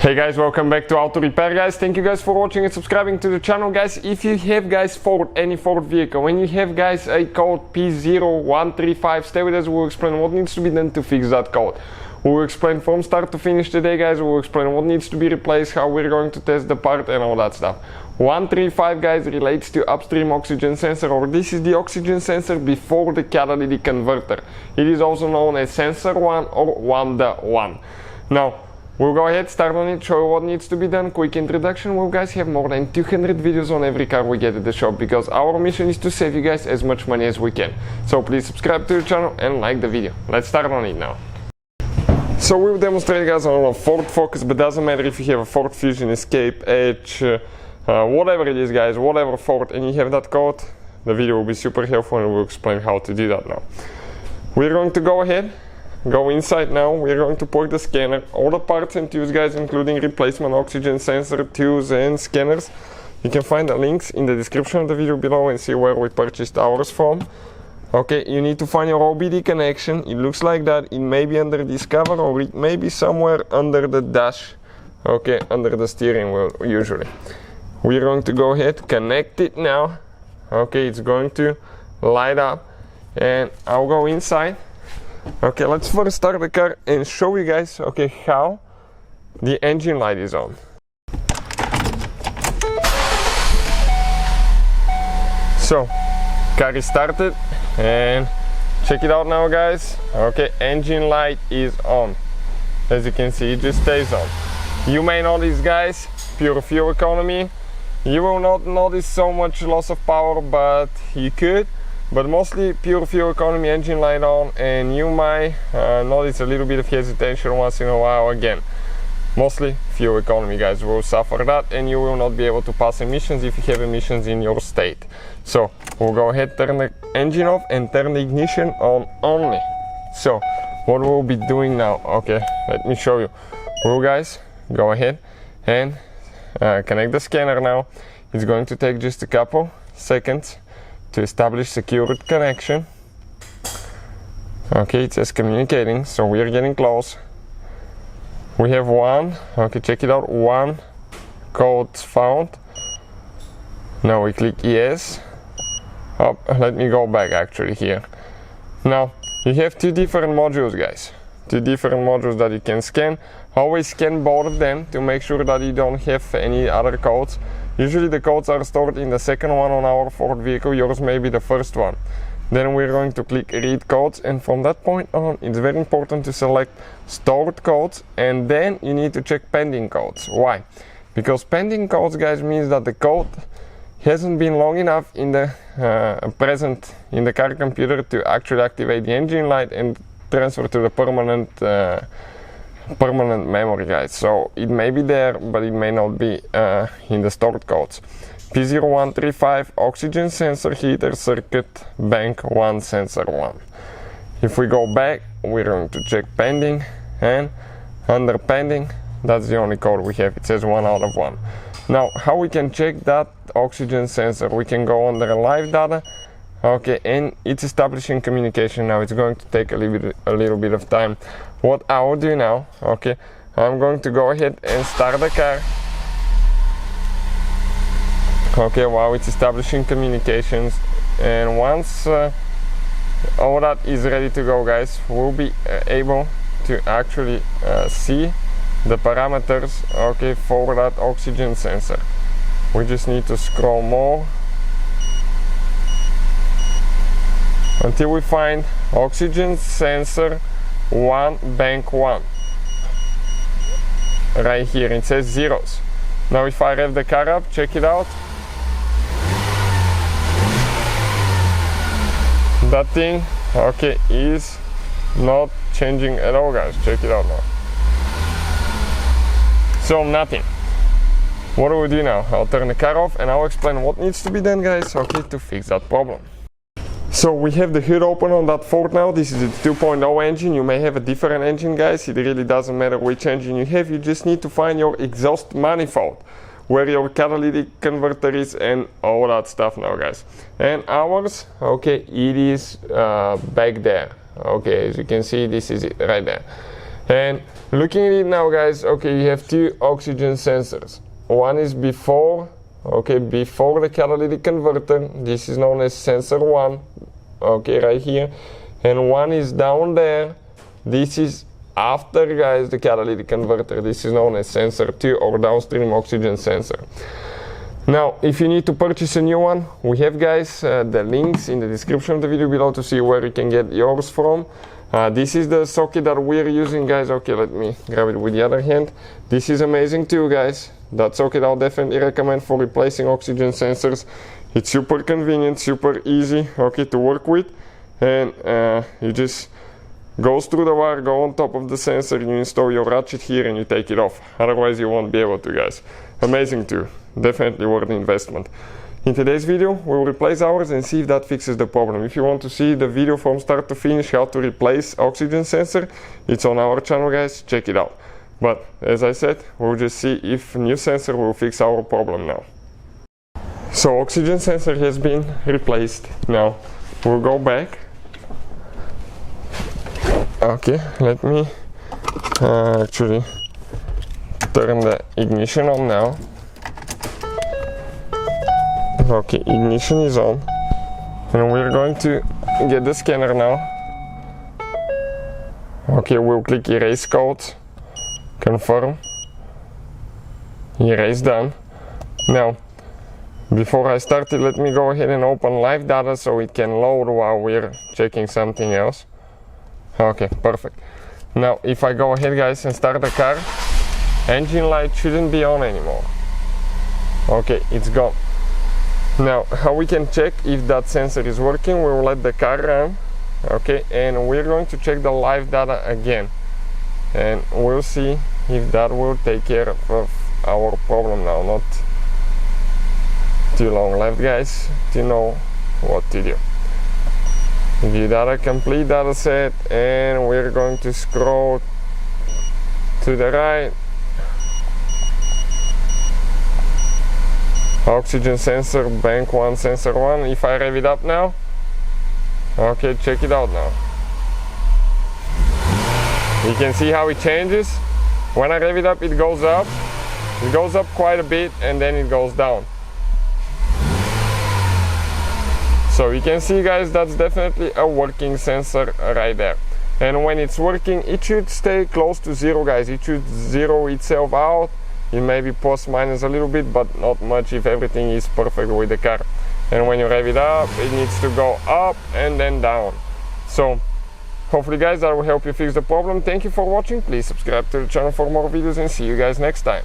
Hey guys, welcome back to Auto Repair guys. Thank you guys for watching and subscribing to the channel guys. If you have guys any Ford vehicle, when you have guys a code P0135, stay with us, we'll explain what needs to be done to fix that code. We'll explain from start to finish today guys, we'll explain what needs to be replaced, how we're going to test the part and all that stuff. 135 guys relates to upstream oxygen sensor, or this is the oxygen sensor before the catalytic converter. It is also known as sensor 1 or 1.1. Now, we'll go ahead, start on it, show you what needs to be done. Quick introduction. We'll guys have more than 200 videos on every car we get at the shop, because our mission is to save you guys as much money as we can. So please subscribe to the channel and like the video. Let's start on it now. So we'll demonstrate guys on a Ford Focus, but doesn't matter if you have a Ford Fusion, Escape, Edge, whatever it is guys, whatever Ford, and you have that code, the video will be super helpful and we'll explain how to do that now. We're going to go ahead, go inside now. We're going to port the scanner, all the parts and tools guys, including replacement oxygen sensor, tools and scanners. You can find the links in the description of the video below and see where we purchased ours from. Okay, you need to find your OBD connection. It looks like that. It may be under this cover or it may be somewhere under the dash. Okay, under the steering wheel usually. We're going to go ahead, connect it now. Okay, it's going to light up and I'll go inside. Okay, let's first start the car and show you guys, okay, how the engine light is on. So, car is started and check it out now guys. Okay, engine light is on. As you can see, it just stays on. You may notice guys, pure fuel economy. You will not notice so much loss of power, but you could. But mostly pure fuel economy, engine light on, and you might notice a little bit of hesitation once in a while again. Mostly fuel economy guys will suffer that, and you will not be able to pass emissions if you have emissions in your state. So we'll go ahead, turn the engine off and turn the ignition on only. So what we'll be doing now, okay, let me show you. We'll guys go ahead and connect the scanner now. It's going to take just a couple seconds to establish secured connection. Okay, it says communicating, so we are getting close. We have one, okay, check it out, one code found. Now we click yes. Oh, let me go back actually here. Now you have two different modules guys, two different modules that you can scan. Always scan both of them to make sure that you don't have any other codes. Usually the codes are stored in the second one on our Ford vehicle, yours may be the first one. Then we're going to click read codes, and from that point on it's very important to select stored codes, and then you need to check pending codes. Why? Because pending codes guys means that the code hasn't been long enough in the present in the car computer to actually activate the engine light and transfer to the permanent memory guys. So it may be there, but it may not be in the stored codes. P0135 oxygen sensor heater circuit bank 1 sensor 1. If we go back, we're going to check pending, and under pending, that's the only code we have. It says 1 out of 1. Now how we can check that oxygen sensor? We can go under live data. Okay, and it's establishing communication now. It's going to take a little bit of time. What I will do now, okay, I'm going to go ahead and start the car. Okay, while it's establishing communications, and once all that is ready to go guys, we'll be able to actually see the parameters, okay, for that oxygen sensor. We just need to scroll more until we find oxygen sensor 1 bank 1 right here. It says zeros. Now if I rev the car up, check it out, that thing, okay, is not changing at all guys. Check it out now. So nothing. What do we do now? I'll turn the car off and I'll explain what needs to be done guys, okay, to fix that problem. So we have the hood open on that Ford now. This is a 2.0 engine. You may have a different engine guys. It really doesn't matter which engine you have. You just need to find your exhaust manifold, where your catalytic converter is and all that stuff now guys. And ours, okay, it is back there. Okay, as you can see, this is it right there. And looking at it now, guys, okay, you have two oxygen sensors. One is before, okay, before the catalytic converter. This is known as sensor 1, okay, right here. And one is down there. This is after, guys, the catalytic converter. This is known as sensor 2 or downstream oxygen sensor. Now, if you need to purchase a new one, we have, guys, the links in the description of the video below to see where you can get yours from. This is the socket that we're using, guys. Okay, let me grab it with the other hand. This is amazing too, guys. That socket I'll definitely recommend for replacing oxygen sensors. It's super convenient, super easy, okay, to work with. And you just goes through the wire, go on top of the sensor, you install your ratchet here and you take it off. Otherwise you won't be able to, guys. Amazing too. Definitely worth the investment. In today's video, we'll replace ours and see if that fixes the problem. If you want to see the video from start to finish, how to replace oxygen sensor, it's on our channel, guys. Check it out. But as I said, we'll just see if new sensor will fix our problem now. So oxygen sensor has been replaced. Now we'll go back. Okay, let me actually turn the ignition on now. Okay, ignition is on, and we're going to get the scanner now. Okay, we'll click erase codes, confirm, erase done. Now, before I start it, let me go ahead and open live data so it can load while we're checking something else. Okay, perfect. Now, if I go ahead, guys, and start the car, engine light shouldn't be on anymore. Okay, it's gone. Now, how we can check if that sensor is working, we'll let the car run, okay, and we're going to check the live data again, and we'll see if that will take care of our problem now. Not too long left, guys, to know what to do. View data, complete data set, and we're going to scroll to the right. Oxygen sensor, bank 1, sensor 1. If I rev it up now, okay, check it out now. You can see how it changes. When I rev it up, it goes up. It goes up quite a bit and then it goes down. So you can see, guys, that's definitely a working sensor right there. And when it's working, it should stay close to zero, guys. It should zero itself out. It may be plus minus a little bit, but not much if everything is perfect with the car. And when you rev it up, it needs to go up and then down. So hopefully, guys, that will help you fix the problem. Thank you for watching. Please subscribe to the channel for more videos and see you guys next time.